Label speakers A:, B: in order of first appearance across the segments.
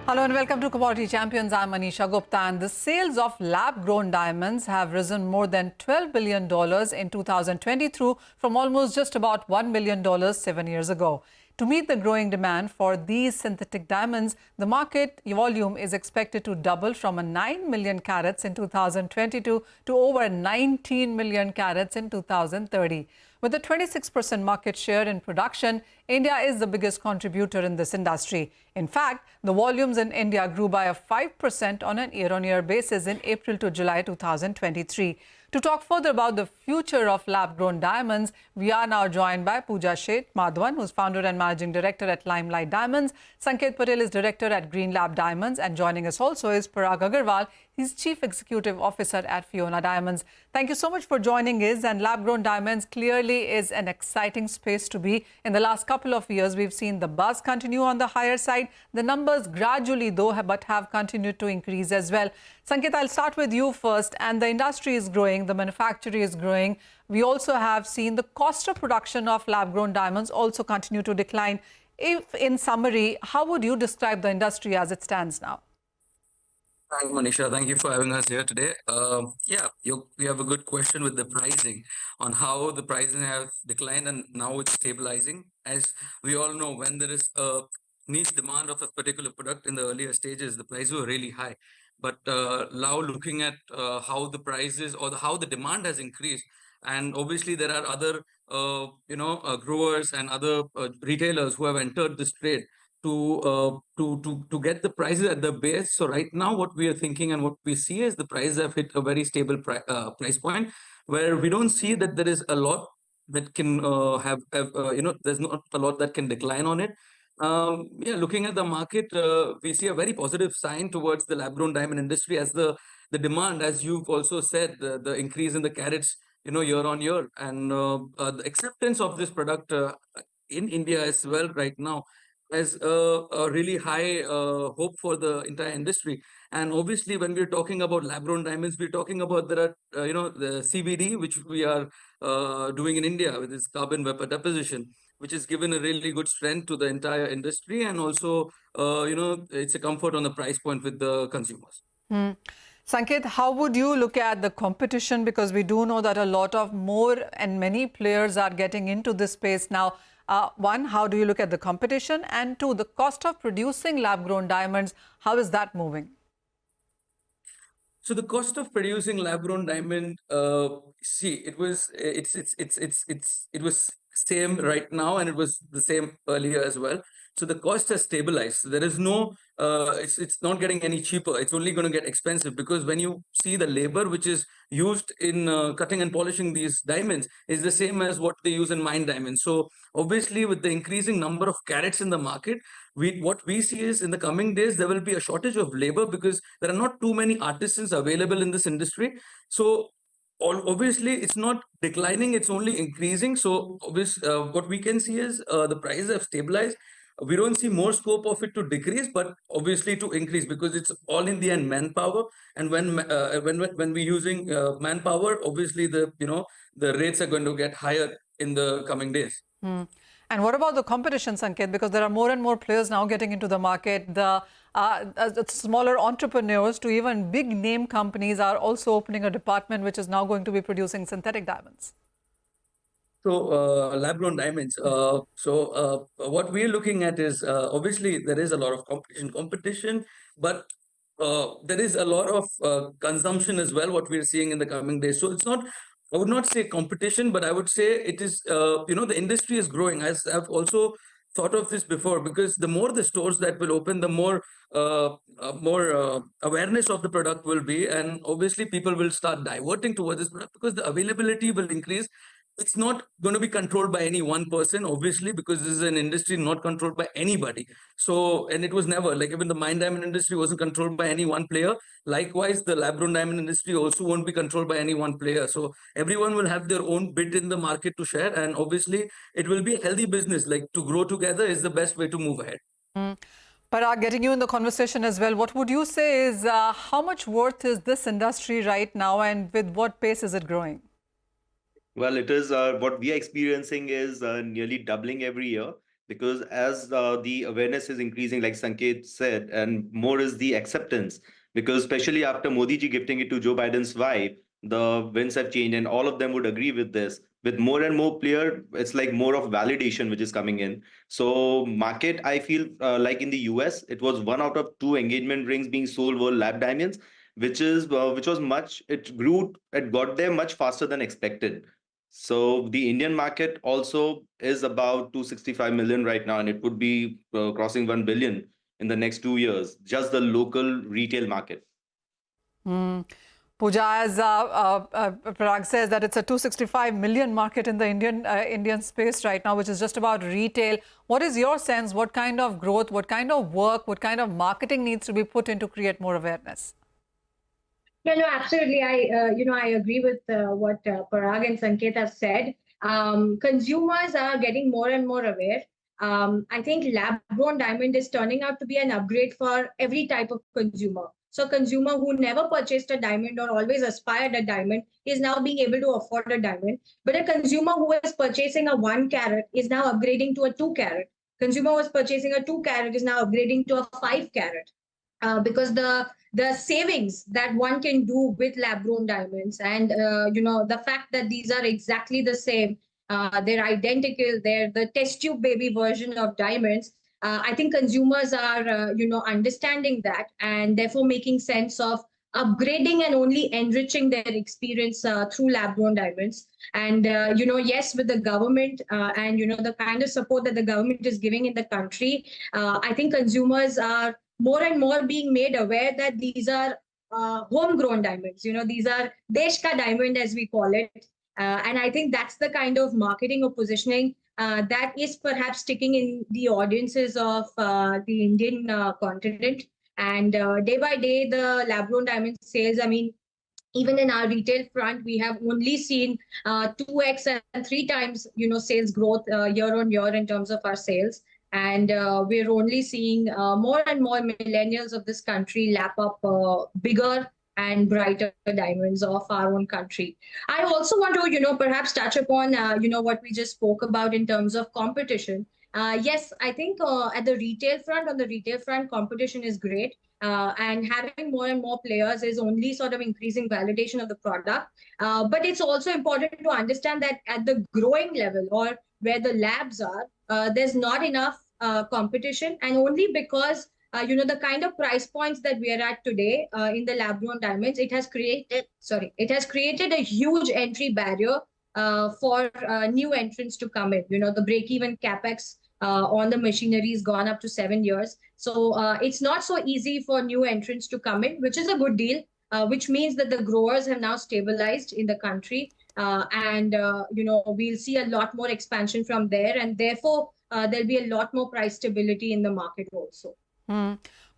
A: Hello and welcome to Commodity Champions. I'm Manisha Gupta, and the sales of lab-grown diamonds have risen more than $12 billion in 2022 from almost just about $1 billion 7 years ago. To meet the growing demand for these synthetic diamonds, the market volume is expected to double from 9 million carats in 2022 to over 19 million carats in 2030. With a 26% market share in production, India is the biggest contributor in this industry. In fact, the volumes in India grew by 5% on a year-on-year basis in April to July 2023. To talk further about the future of lab-grown diamonds, we are now joined by Pooja, Sheth, Madhavan, who's founder and managing director at Limelight Diamonds. Sanket Patel is director at Greenlab Diamonds, and joining us also is Parag Agrawal. He's chief executive officer at Fiona Diamonds. Thank you so much for joining us. And lab-grown diamonds clearly is an exciting space to be. In the last couple of years, we've seen the buzz continue on the higher side. The numbers gradually, though, have continued to increase as well. Sanket, I'll start with you first. And the industry is growing, the manufacturing is growing. We also have seen the cost of production of lab-grown diamonds also continue to decline. If, in summary, how would you describe the industry as it stands now?
B: Thank you, Manisha. Thank you for having us here today. We have a good question with the pricing on how the pricing have declined and now it's stabilizing. As we all know, when there is a niche demand of a particular product in the earlier stages, the prices were really high. But now looking at how the prices or how the demand has increased, and obviously there are other growers and other retailers who have entered this trade to get the prices at the base. So right now what we are thinking and what we see is the prices have hit a very stable price point where we don't see that there is a lot that can there's not a lot that can decline on it. Looking at the market, we see a very positive sign towards the lab-grown diamond industry as the demand, as you've also said, the increase in the carats, year on year, and the acceptance of this product in India as well right now as a really high hope for the entire industry. And obviously, when we're talking about lab-grown diamonds, we're talking about there are the CBD, which we are doing in India with this carbon vapor deposition, which has given a really good strength to the entire industry, and also it's a comfort on the price point with the consumers.
A: Sanket, how would you look at the competition? Because we do know that a lot of more and many players are getting into this space now. One, how do you look at the competition? And two, the cost of producing lab-grown diamonds, how is that moving?
B: So the cost of producing lab-grown diamond, it was same right now, and it was the same earlier as well. So the cost has stabilized. There is no, it's not getting any cheaper. It's only going to get expensive, because when you see the labor which is used in cutting and polishing these diamonds is the same as what they use in mine diamonds. So obviously, with the increasing number of carats in the market, what we see is in the coming days, there will be a shortage of labor because there are not too many artisans available in this industry. So obviously, it's not declining, it's only increasing. So what we can see is the prices have stabilized. We don't see more scope of it to decrease, but obviously to increase, because it's all in the end manpower. And when we're using manpower, obviously the rates are going to get higher in the coming days.
A: And what about the competition, Sanket? Because there are more and more players now getting into the market. The smaller entrepreneurs to even big name companies are also opening a department which is now going to be producing synthetic diamonds.
B: So lab-grown diamonds. What we're looking at is obviously there is a lot of competition, but there is a lot of consumption as well, what we're seeing in the coming days. So it's not, I would not say competition, but I would say it is, the industry is growing. I've also thought of this before, because the more the stores that will open, the more awareness of the product will be. And obviously people will start diverting towards this product because the availability will increase. It's not going to be controlled by any one person, obviously, because this is an industry not controlled by anybody. So, and it was never, like even the mine diamond industry wasn't controlled by any one player. Likewise, the lab-grown diamond industry also won't be controlled by any one player. So everyone will have their own bit in the market to share. And obviously, it will be a healthy business. Like, to grow together is the best way to move ahead.
A: Parag, getting you in the conversation as well, what would you say is how much worth is this industry right now, and with what pace is it growing?
C: Well, it is what we are experiencing is nearly doubling every year. because as the awareness is increasing, like Sanket said, and more is the acceptance, because especially after Modi ji gifting it to Joe Biden's wife, the winds have changed, and all of them would agree with this. With more and more player, it's like more of validation which is coming in. So market, I feel like in the US, it was 1 out of 2 engagement rings being sold were lab diamonds, which was much. It got there much faster than expected. So the Indian market also is about 265 million right now, and it would be crossing 1 billion in the next 2 years. Just the local retail market.
A: Pooja, as Parag says, that it's a 265 million market in the Indian space right now, which is just about retail. What is your sense? What kind of growth, what kind of work, what kind of marketing needs to be put in to create more awareness?
D: Yeah, no, absolutely. I agree with what Parag and Sanket have said. Consumers are getting more and more aware. I think lab-grown diamond is turning out to be an upgrade for every type of consumer. So a consumer who never purchased a diamond or always aspired a diamond is now being able to afford a diamond. But a consumer who is purchasing a 1 carat is now upgrading to a 2 carat. Consumer who was purchasing a 2 carat is now upgrading to a 5 carat. Because the savings that one can do with lab grown diamonds, and the fact that these are exactly the same, they're identical, they're the test tube baby version of diamonds. I think consumers are understanding that, and therefore making sense of upgrading and only enriching their experience through lab grown diamonds. And yes, with the government and the kind of support that the government is giving in the country, I think consumers are more and more being made aware that these are homegrown diamonds. These are Desh ka diamond, as we call it. And I think that's the kind of marketing or positioning that is perhaps sticking in the audiences of the Indian continent. And day by day, the lab-grown diamond sales, I mean, even in our retail front, we have only seen 2x and 3 times, sales growth year on year in terms of our sales. And we're only seeing more and more millennials of this country lap up bigger and brighter diamonds of our own country. I also want to, perhaps touch upon, what we just spoke about in terms of competition. Yes, I think on the retail front, competition is great. And having more and more players is only sort of increasing validation of the product. But it's also important to understand that at the growing level, or where the labs are, there's not enough competition, and only because the kind of price points that we are at today in the lab-grown diamonds, it has created a huge entry barrier for new entrants to come in. The break-even capex on the machinery has gone up to 7 years. So it's not so easy for new entrants to come in, which is a good deal, which means that the growers have now stabilized in the country. And we'll see a lot more expansion from there, and therefore there'll be a lot more price stability in the market also.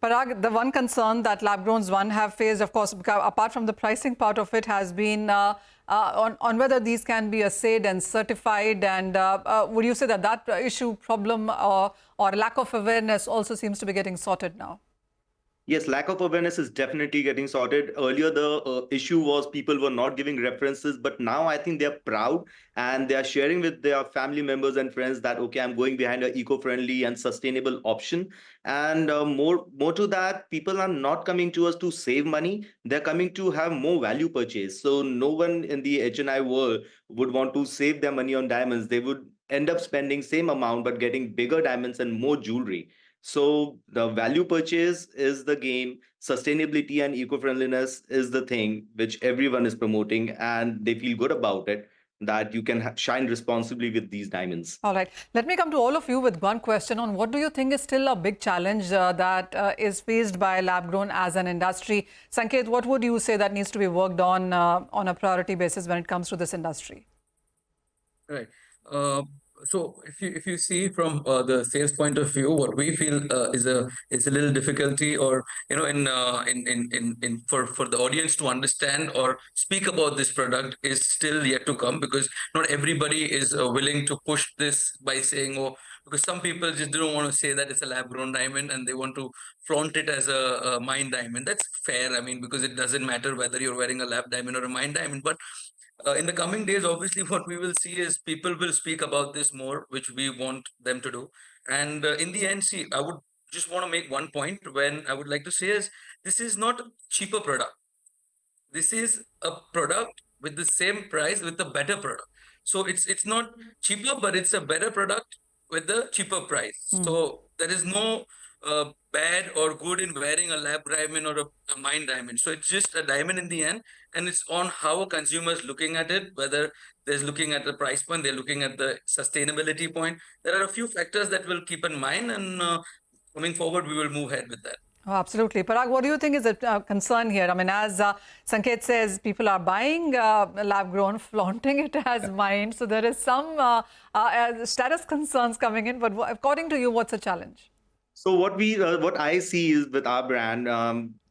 A: Parag, the one concern that lab-growns have faced, of course, apart from the pricing part of it, has been on whether these can be assayed and certified. And would you say that issue, problem, or lack of awareness also seems to be getting sorted now?
C: Yes, lack of awareness is definitely getting sorted. Earlier, the issue was people were not giving references, but now I think they're proud and they are sharing with their family members and friends that, okay, I'm going behind an eco-friendly and sustainable option. And more to that, people are not coming to us to save money. They're coming to have more value purchase. So no one in the HNI world would want to save their money on diamonds. They would end up spending same amount, but getting bigger diamonds and more jewelry. So the value purchase is the game. Sustainability and eco-friendliness is the thing which everyone is promoting, and they feel good about it, that you can shine responsibly with these diamonds.
A: All right. Let me come to all of you with one question on what do you think is still a big challenge that is faced by lab-grown as an industry? Sanket, what would you say that needs to be worked on a priority basis when it comes to this industry?
B: Right. So if you see from the sales point of view, what we feel is a little difficulty, or in for the audience to understand or speak about this product is still yet to come, because not everybody is willing to push this by saying, oh, because some people just don't want to say that it's a lab grown diamond and they want to flaunt it as a mine diamond. That's fair. I mean, because it doesn't matter whether you're wearing a lab diamond or a mine diamond, but in the coming days, obviously, what we will see is people will speak about this more, which we want them to do. And in the end, see, I would just want to make one point when I would like to say is this is not a cheaper product. This is a product with the same price with a better product. So it's not cheaper, but it's a better product with the cheaper price. So there is no bad or good in wearing a lab diamond or a mine diamond. So it's just a diamond in the end, and it's on how a consumer is looking at it, whether they're looking at the price point, they're looking at the sustainability point. There are a few factors that we'll keep in mind, and coming forward, we will move ahead with that.
A: Oh, absolutely. Parag, what do you think is a concern here? I mean, as Sanket says, people are buying lab-grown, flaunting it as mine. So there is some status concerns coming in. But according to you, what's the challenge?
C: So what I see is with our brand,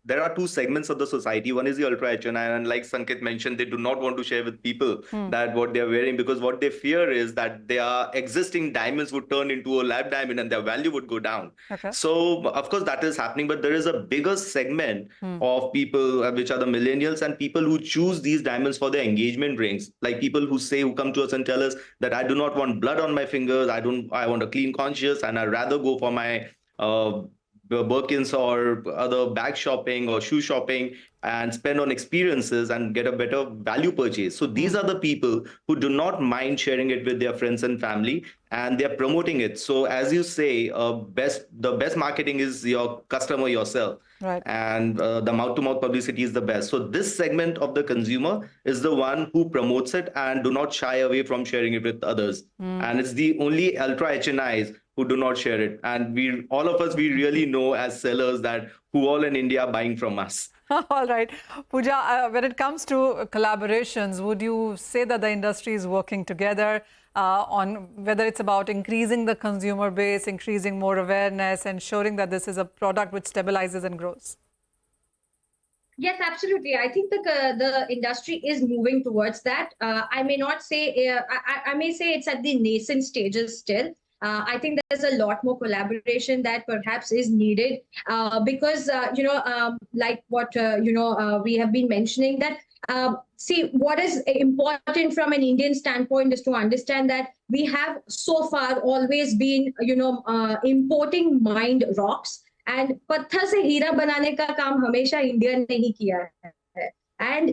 C: there are two segments of the society. One is the ultra HNI, and like Sanket mentioned, they do not want to share with people that what they're wearing, because what they fear is that their existing diamonds would turn into a lab diamond and their value would go down.
A: Okay.
C: So of course that is happening, but there is a bigger segment of people, which are the millennials and people who choose these diamonds for their engagement rings. Like people who come to us and tell us that I do not want blood on my fingers. I want a clean conscience, and I'd rather go for my Birkins or other bag shopping or shoe shopping and spend on experiences and get a better value purchase. So these are the people who do not mind sharing it with their friends and family, and they're promoting it. So as you say, the best marketing is your customer yourself.
A: Right.
C: And the mouth-to-mouth publicity is the best. So this segment of the consumer is the one who promotes it and do not shy away from sharing it with others. And it's the only ultra HNIs who do not share it. And all of us really know as sellers that who all in India are buying from us.
A: All right. Pooja, when it comes to collaborations, would you say that the industry is working together on whether it's about increasing the consumer base, increasing more awareness, ensuring that this is a product which stabilizes and grows?
D: Yes, absolutely. I think the industry is moving towards that. I may not say, I may say it's at the nascent stages still. I think there's a lot more collaboration that perhaps is needed because, like what, we have been mentioning that, see, what is important from an Indian standpoint is to understand that we have so far always been, importing mined rocks, and पत्थर से हीरा बनाने का काम हमेशा India ने ही किया है. And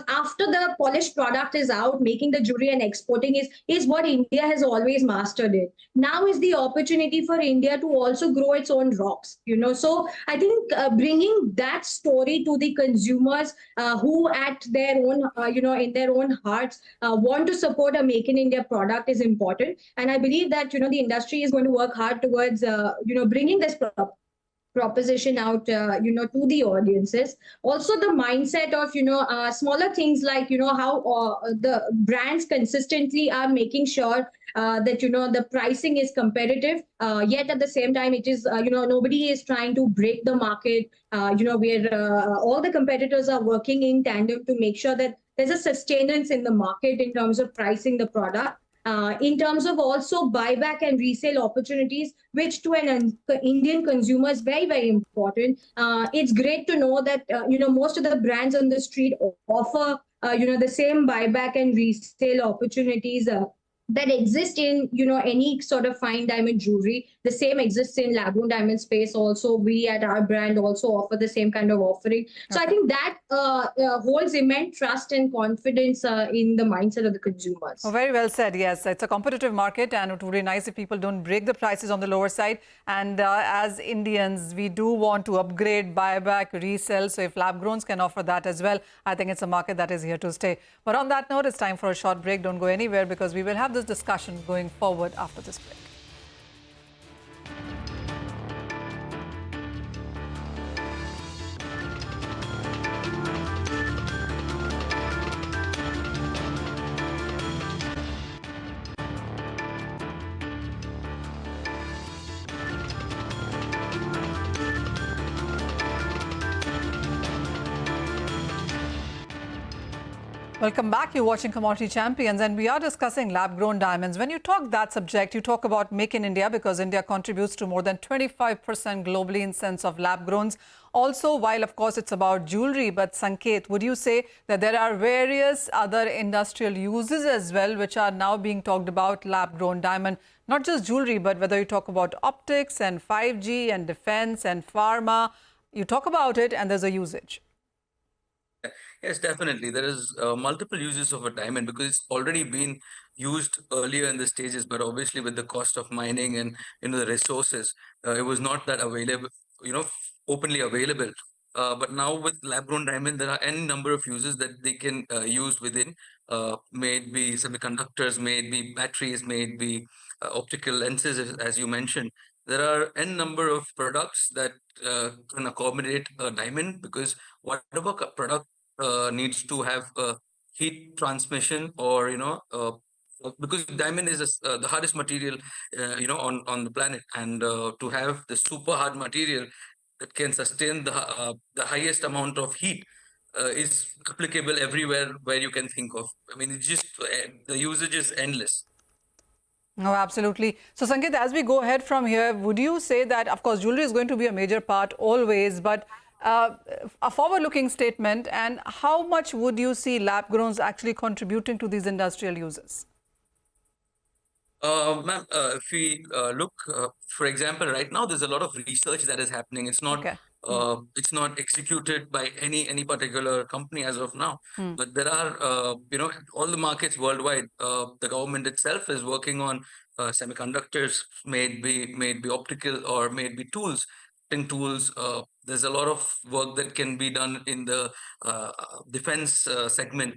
D: after the polished product is out, making the jewelry and exporting is what India has always mastered it. Now is the opportunity for India to also grow its own rocks. So I think bringing that story to the consumers who, at their own, in their own hearts, want to support a Make in India product is important. And I believe that the industry is going to work hard towards bringing this proposition out to the audiences. Also the mindset of smaller things like how the brands consistently are making sure that the pricing is competitive, yet at the same time it is nobody is trying to break the market, where all the competitors are working in tandem to make sure that there's a sustenance in the market in terms of pricing the product. In terms of also buyback and resale opportunities, which to an Indian consumer is very, very important. It's great to know that, most of the brands on the street offer, the same buyback and resale opportunities that exist in, any sort of fine diamond jewelry. The same exists in LabGrown Diamond space also. We at our brand also offer the same kind of offering. So I think that holds immense trust and confidence in the mindset of the consumers.
A: Oh, very well said. Yes, it's a competitive market, and it would be nice if people don't break the prices on the lower side. And as Indians, we do want to upgrade, buyback, resell. So if lab-growns can offer that as well, I think it's a market that is here to stay. But on that note, it's time for a short break. Don't go anywhere, because we will have this discussion going forward after this break. Welcome back. You're watching Commodity Champions, and we are discussing lab-grown diamonds. When you talk that subject, you talk about Make in India, because India contributes to more than 25% globally in sense of lab-growns. Also, while of course it's about jewelry, but Sanket, would you say that there are various other industrial uses as well which are now being talked about lab-grown diamond? Not just jewelry, but whether you talk about optics and 5G and defense and pharma, you talk about it and there's a usage.
B: Yes, definitely. There is multiple uses of a diamond because it's already been used earlier in the stages, but obviously with the cost of mining and the resources, it was not that available, openly available. But now with lab-grown diamond, there are any number of uses that they can use within. May it be semiconductors, may it be batteries, may it be optical lenses, as you mentioned. There are n number of products that can accommodate a diamond, because whatever product needs to have heat transmission, or because diamond is the hardest material on the planet, and to have the super hard material that can sustain the highest amount of heat is applicable everywhere where you can think of. I mean, it's just the usage is endless.
A: No, absolutely. So, Sanket, as we go ahead from here, would you say that, of course, jewelry is going to be a major part always, but a forward-looking statement, and how much would you see lab-growns actually contributing to these industrial uses?
B: Ma'am, if we look, for example, right now there's a lot of research that is happening. It's not it's not executed by any particular company as of now, but there are all the markets worldwide. The government itself is working on semiconductors, may it be optical, or may it be tools. There's a lot of work that can be done in the defense segment.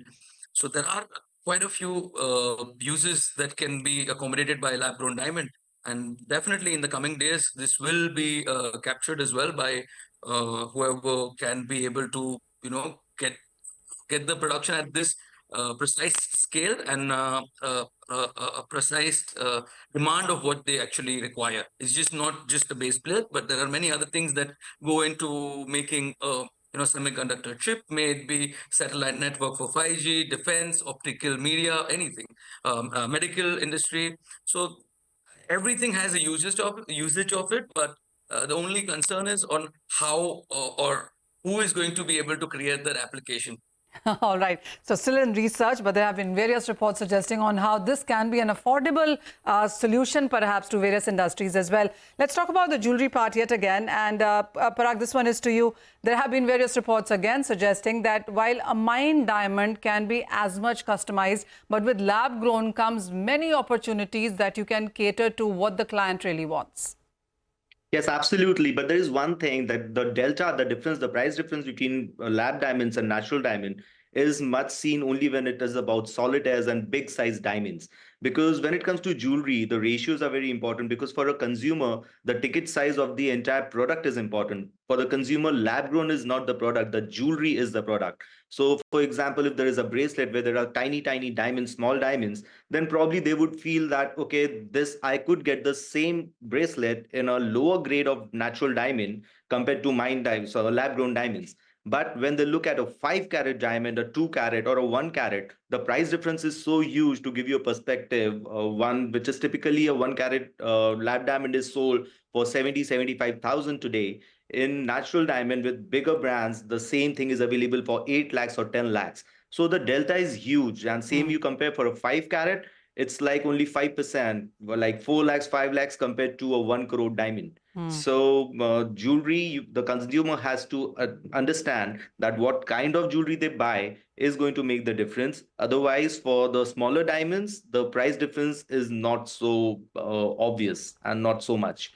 B: So there are quite a few uses that can be accommodated by lab-grown diamond, and definitely in the coming days this will be captured as well by whoever can be able to get the production at this precise scale and a precise demand of what they actually require. It's just not just a base plate, but there are many other things that go into making semiconductor chip, may it be satellite network for 5G, defense, optical media, anything, medical industry. So everything has a usage of it, but the only concern is on how or who is going to be able to create that application.
A: All right. So still in research, but there have been various reports suggesting on how this can be an affordable solution perhaps to various industries as well. Let's talk about the jewelry part yet again. And Parag, this one is to you. There have been various reports again suggesting that while a mined diamond can be as much customized, but with lab grown comes many opportunities that you can cater to what the client really wants.
C: Yes, absolutely. But there is one thing, that the delta, the difference, the price difference between lab diamonds and natural diamond is much seen only when it is about solitaires and big size diamonds. Because when it comes to jewelry, the ratios are very important, because for a consumer, the ticket size of the entire product is important. For the consumer, lab grown is not the product, the jewelry is the product. So for example, if there is a bracelet where there are tiny diamonds, small diamonds, then probably they would feel that, okay, I could get the same bracelet in a lower grade of natural diamond compared to mined diamonds or lab grown diamonds. But when they look at a 5-carat diamond, a 2-carat, or a 1-carat, the price difference is so huge. To give you a perspective, one which is typically a 1-carat lab diamond is sold for 75,000 today. In natural diamond with bigger brands, the same thing is available for 8 lakhs or 10 lakhs. So the delta is huge. And same you compare for a 5-carat, it's like only 5%, like 4 lakhs, 5 lakhs compared to a 1 crore diamond. So jewelry, the consumer has to understand that what kind of jewelry they buy is going to make the difference. Otherwise, for the smaller diamonds, the price difference is not so obvious and not so much.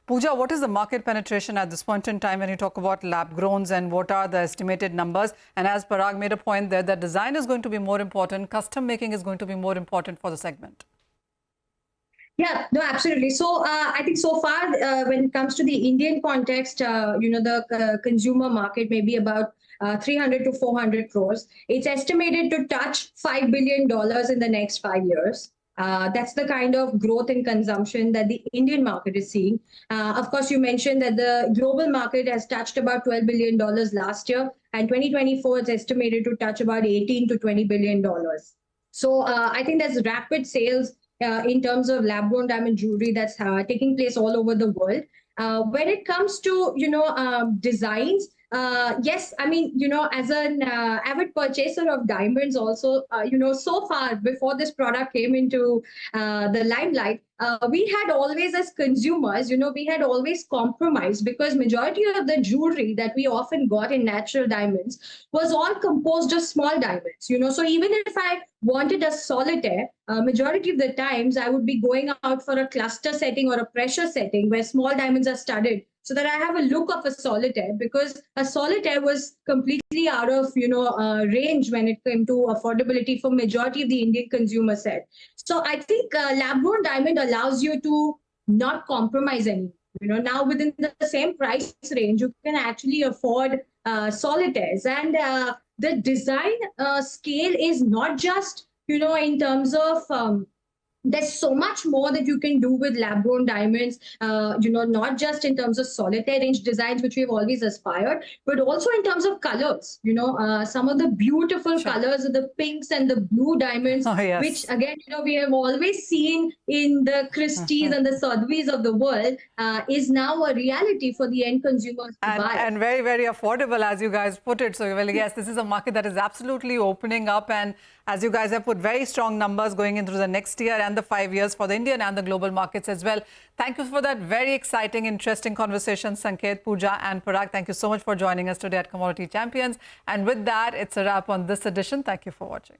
A: Pooja, what is the market penetration at this point in time when you talk about lab growns, and what are the estimated numbers? And as Parag made a point there, that design is going to be more important, custom making is going to be more important for the segment.
D: Yeah, no, absolutely. So I think so far, when it comes to the Indian context, the consumer market may be about 300 to 400 crores. It's estimated to touch $5 billion in the next 5 years. That's the kind of growth in consumption that the Indian market is seeing. Of course, you mentioned that the global market has touched about $12 billion last year. and 2024 it's estimated to touch about 18 to 20 billion dollars. So I think there's rapid sales in terms of lab-grown diamond jewelry that's taking place all over the world. When it comes to designs, yes, I mean, as an avid purchaser of diamonds also, so far before this product came into the limelight, we had always, as consumers, we had always compromised, because majority of the jewelry that we often got in natural diamonds was all composed of small diamonds, so even if I wanted a solitaire, majority of the times I would be going out for a cluster setting or a pressure setting where small diamonds are studded, so that I have a look of a solitaire, because a solitaire was completely out of range when it came to affordability for majority of the Indian consumer set. So I think lab-grown diamond allows you to not compromise any. Now within the same price range, you can actually afford solitaires, and the design scale is not just in terms of there's so much more that you can do with lab-grown diamonds, not just in terms of solitaire range designs, which we've always aspired, but also in terms of colors. Some of the beautiful colors of the pinks and the blue diamonds, which again, we have always seen in the Christie's and the Sotheby's of the world, is now a reality for the end consumers to buy.
A: And very, very affordable, as you guys put it. So, well, yes, this is a market that is absolutely opening up. And as you guys have put very strong numbers going into the next year and the 5 years for the Indian and the global markets as well. Thank you for that very exciting, interesting conversation, Sanket, Pooja and Parag. Thank you so much for joining us today at Commodity Champions. And with that, it's a wrap on this edition. Thank you for watching.